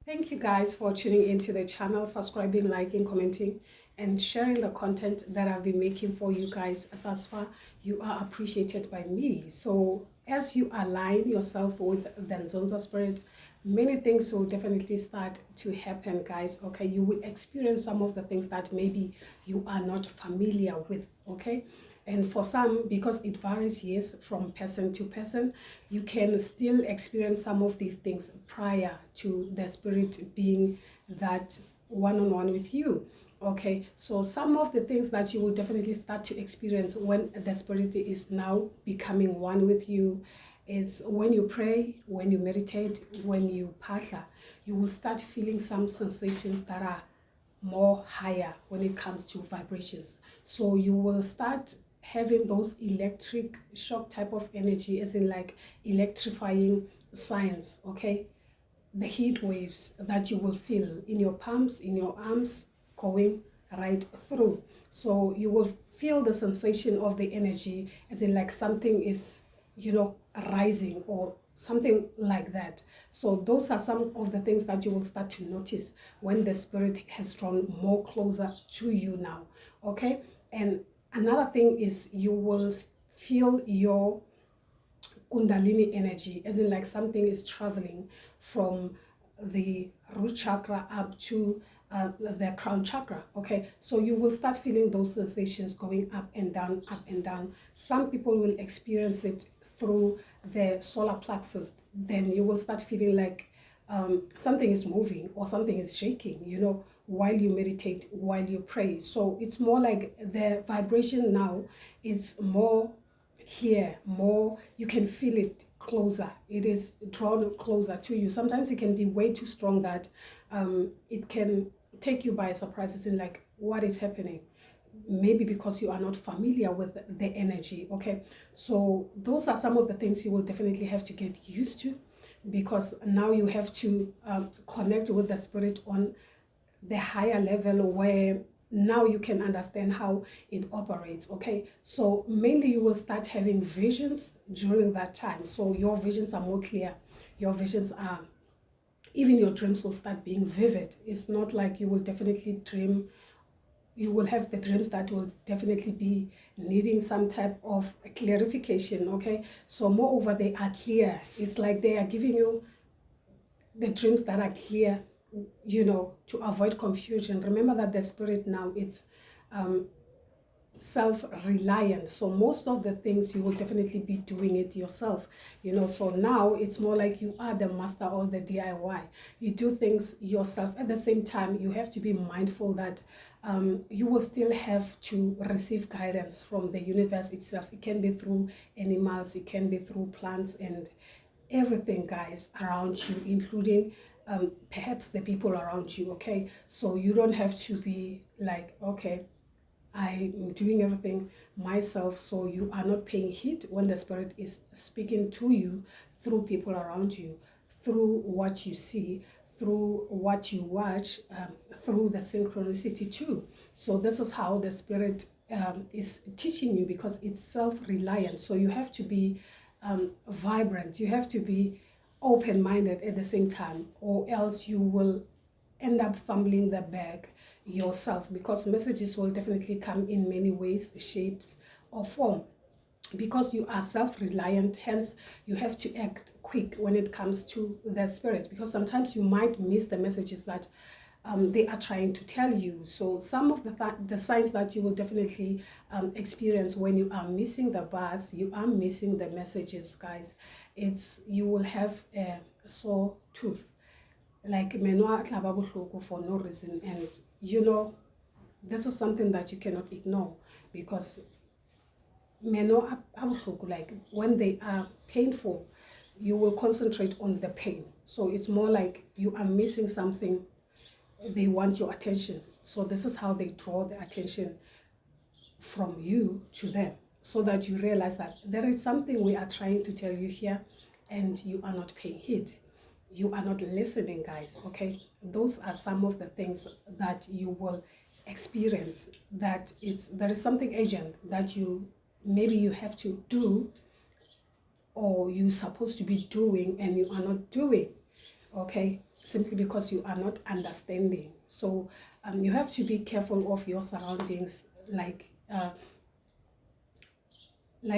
Thank you guys for tuning into the channel, subscribing, liking, commenting, and sharing the content that I've been making for you guys thus far. You are appreciated by me. So as you align yourself with the Nzunza spirit, many things will definitely start to happen, guys. Okay, you will experience some of the things that maybe you are not familiar with. Okay, and for some, because it varies, yes, from person to person, you can still experience some of these things prior to the spirit being that one-on-one with you. Okay, so some of the things that you will definitely start to experience when the spirit is now becoming one with you, it's when you pray, when you meditate, when you pasha, you will start feeling some sensations that are more higher when it comes to vibrations. So you will start having those electric shock type of energy, as in like electrifying signs. Okay, the heat waves that you will feel in your palms, in your arms, going right through. So you will feel the sensation of the energy, as in like something is, rising or something like that. So those are some of the things that you will start to notice when the spirit has drawn more closer to you now. Okay, and another thing is you will feel your kundalini energy, as in like something is traveling from the root chakra up to the crown chakra. Okay, so you will start feeling those sensations going up and down, up and down. Some people will experience it through the solar plexus. Then you will start feeling like something is moving or something is shaking, while you meditate, while you pray. So it's more like the vibration now is more here, more, you can feel it closer, it is drawn closer to you. Sometimes it can be way too strong that it can take you by surprise. It's in like, what is happening? Maybe because you are not familiar with the energy. Okay, so those are some of the things you will definitely have to get used to, because now you have to connect with the spirit on the higher level, where now you can understand how it operates. Okay, so mainly you will start having visions during that time. So your visions are more clear, your visions are, even your dreams will start being vivid. It's not like you will definitely dream, you will have the dreams that will definitely be needing some type of clarification. Okay, so moreover, they are clear. It's like they are giving you the dreams that are clear, to avoid confusion. Remember that the spirit now, it's self-reliant. So most of the things you will definitely be doing it yourself. So now it's more like you are the master of the DIY. You do things yourself. At the same time, you have to be mindful that you will still have to receive guidance from the universe itself. It can be through animals, it can be through plants, and everything, guys, around you, including perhaps the people around you. Okay, so you don't have to be like, okay, I'm doing everything myself. So you are not paying heed when the spirit is speaking to you through people around you, through what you see, through what you watch, through the synchronicity too. So this is how the spirit is teaching you, because it's self-reliant. So you have to be vibrant, you have to be open-minded at the same time, or else you will end up fumbling the bag yourself, because messages will definitely come in many ways, shapes, or form. Because you are self-reliant, hence you have to act quick when it comes to the spirit, because sometimes you might miss the messages that they are trying to tell you. So some of the signs that you will definitely experience when you are missing the bus, you are missing the messages, guys, it's you will have a sore tooth, like meno for no reason. And this is something that you cannot ignore, because meno like when they are painful, you will concentrate on the pain. So it's more like you are missing something, they want your attention. So this is how they draw the attention from you to them, so that you realize that there is something we are trying to tell you here, and you are not paying heed, you are not listening, guys. Okay, those are some of the things that you will experience, that there is something urgent that maybe you have to do, or you're supposed to be doing, and you are not doing. okay, simply because you are not understanding. So you have to be careful of your surroundings, like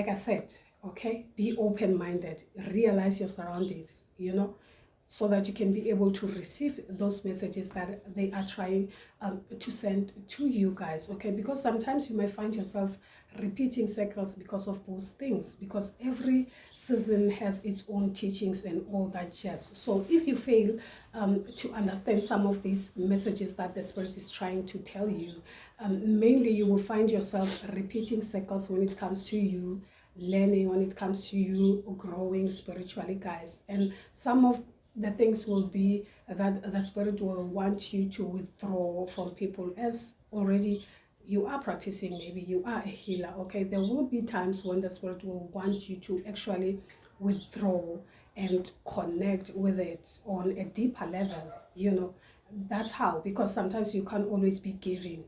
I said, okay, be open-minded, realize your surroundings, so that you can be able to receive those messages that they are trying to send to you guys, okay? Because sometimes you might find yourself repeating cycles because of those things, because every season has its own teachings and all that jazz. So if you fail to understand some of these messages that the Spirit is trying to tell you, mainly you will find yourself repeating cycles when it comes to you learning, when it comes to you growing spiritually, guys. And some of the things will be that the Spirit will want you to withdraw from people, as already you are practicing, maybe you are a healer, okay? There will be times when the Spirit will want you to actually withdraw and connect with it on a deeper level, That's how, because sometimes you can't always be giving,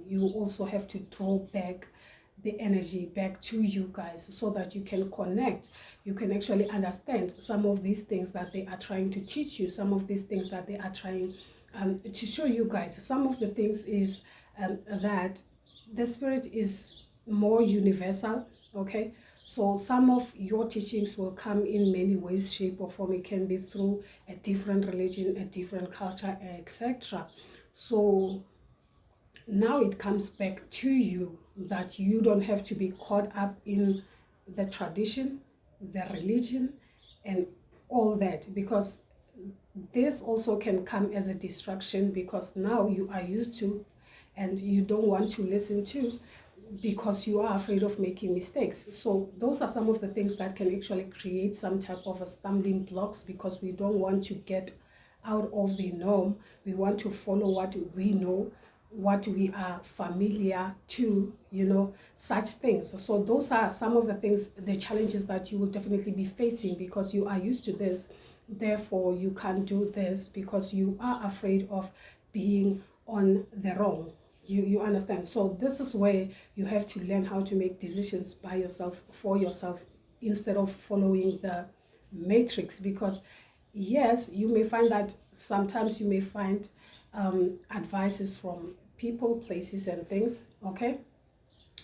You also have to draw back the energy back to you guys so that you can connect. You can actually understand some of these things that they are trying to teach you, some of these things that they are trying to show you guys. Some of the things is that the Spirit is more universal, okay? So some of your teachings will come in many ways, shape or form. It can be through a different religion, a different culture, etc. So now it comes back to you that you don't have to be caught up in the tradition, the religion, and all that, because this also can come as a distraction, because now you are used to and you don't want to listen to, because you are afraid of making mistakes. So those are some of the things that can actually create some type of a stumbling blocks, because we don't want to get out of the norm. We want to follow what we know, what we are familiar to, such things. So those are some of the things, the challenges that you will definitely be facing, because you are used to this. Therefore, you can't do this because you are afraid of being on the wrong. You understand? So this is where you have to learn how to make decisions by yourself, for yourself, instead of following the matrix. Because yes, you may find that sometimes you may find advices from people, places, and things, okay?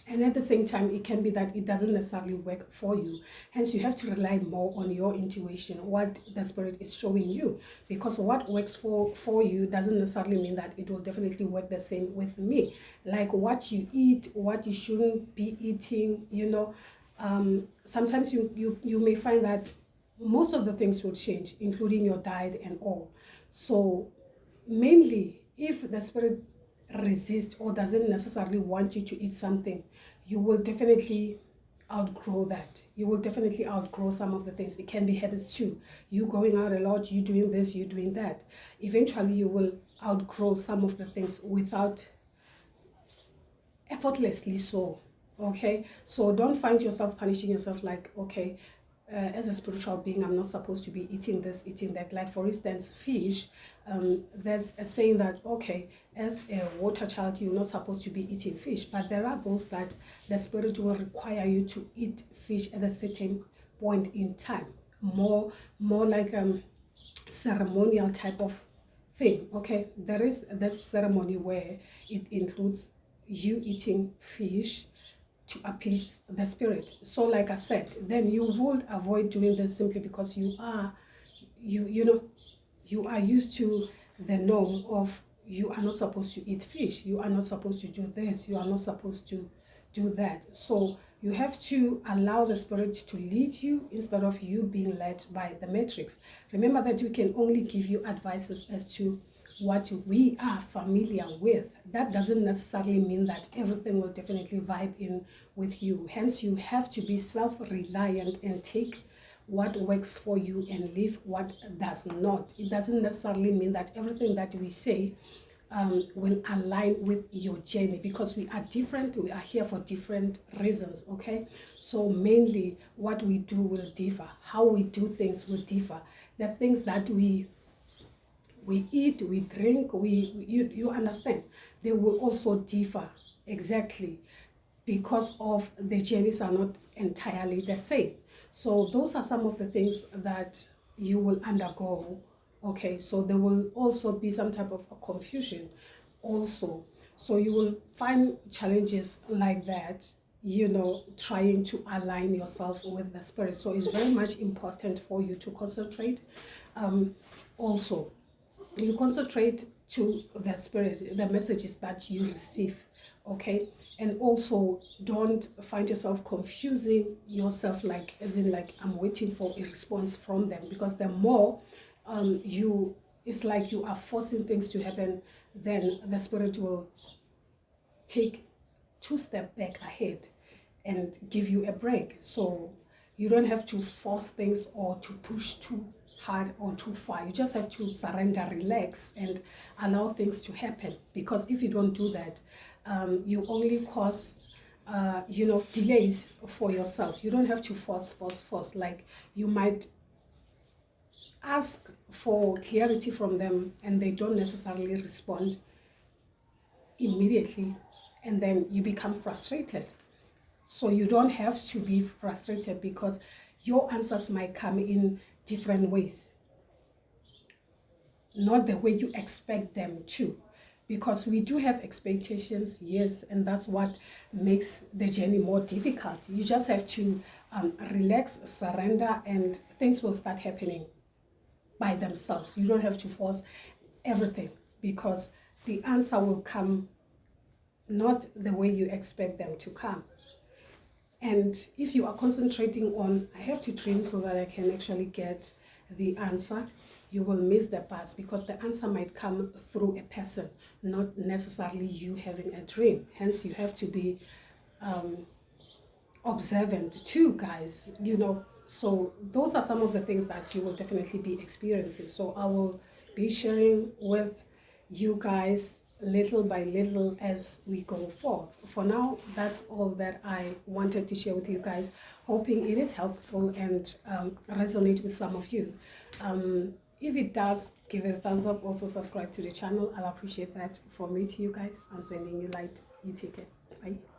And at the same time, it can be that it doesn't necessarily work for you. Hence, you have to rely more on your intuition, what the Spirit is showing you. Because what works for you doesn't necessarily mean that it will definitely work the same with me. Like what you eat, what you shouldn't be eating, sometimes you may find that most of the things will change, including your diet and all. So mainly, if the Spirit resists or doesn't necessarily want you to eat something, you will definitely outgrow that. You will definitely outgrow some of the things. It can be habits too. You going out a lot, you doing this, you doing that. Eventually, you will outgrow some of the things without effortlessly so. Okay, so don't find yourself punishing yourself like, okay, as a spiritual being, I'm not supposed to be eating this, eating that. Like, for instance, fish, there's a saying that, okay, as a water child, you're not supposed to be eating fish. But there are those that the Spirit will require you to eat fish at a certain point in time. More like ceremonial type of thing, okay? There is this ceremony where it includes you eating fish to appease the Spirit. So like I said, then you would avoid doing this simply because you are used to the norm of, you are not supposed to eat fish, you are not supposed to do this, you are not supposed to do that. So you have to allow the Spirit to lead you instead of you being led by the matrix. Remember that we can only give you advices as to what we are familiar with. That doesn't necessarily mean that everything will definitely vibe in with you. Hence, you have to be self-reliant and take what works for you and leave what does not. It doesn't necessarily mean that everything that we say will align with your journey, because we are different. We are here for different reasons, okay? So mainly what we do will differ. How we do things will differ. The things that we eat, we drink, you understand, they will also differ, exactly, because of the journeys are not entirely the same. So those are some of the things that you will undergo. Okay, so there will also be some type of a confusion also. So you will find challenges like that, trying to align yourself with the spirit. So it's very much important for you to concentrate. Also, you concentrate to the spirit, the messages that you receive. Okay, and also don't find yourself confusing yourself, like as in like I'm waiting for a response from them, because the more you it's like you are forcing things to happen, then the spirit will take 2 steps back ahead and give you a break. So you don't have to force things or to push too hard or too far. You just have to surrender, relax, and allow things to happen. Because if you don't do that, you only cause delays for yourself. You don't have to force. Like, you might ask for clarity from them and they don't necessarily respond immediately, and then you become frustrated. So you don't have to be frustrated, because your answers might come in different ways, not the way you expect them to. Because we do have expectations, yes, and that's what makes the journey more difficult. You just have to relax, surrender, and things will start happening by themselves. You don't have to force everything, because the answer will come not the way you expect them to come. And if you are concentrating on, I have to dream so that I can actually get the answer, you will miss the parts, because the answer might come through a person, not necessarily you having a dream. Hence, you have to be observant too, guys. So those are some of the things that you will definitely be experiencing. So I will be sharing with you guys little by little as we go forth. For now, that's all that I wanted to share with you guys, hoping it is helpful and resonate with some of you. If it does, give it a thumbs up. Also subscribe to the channel. I'll appreciate that. From me to you guys, I'm sending you light. You take it. Bye.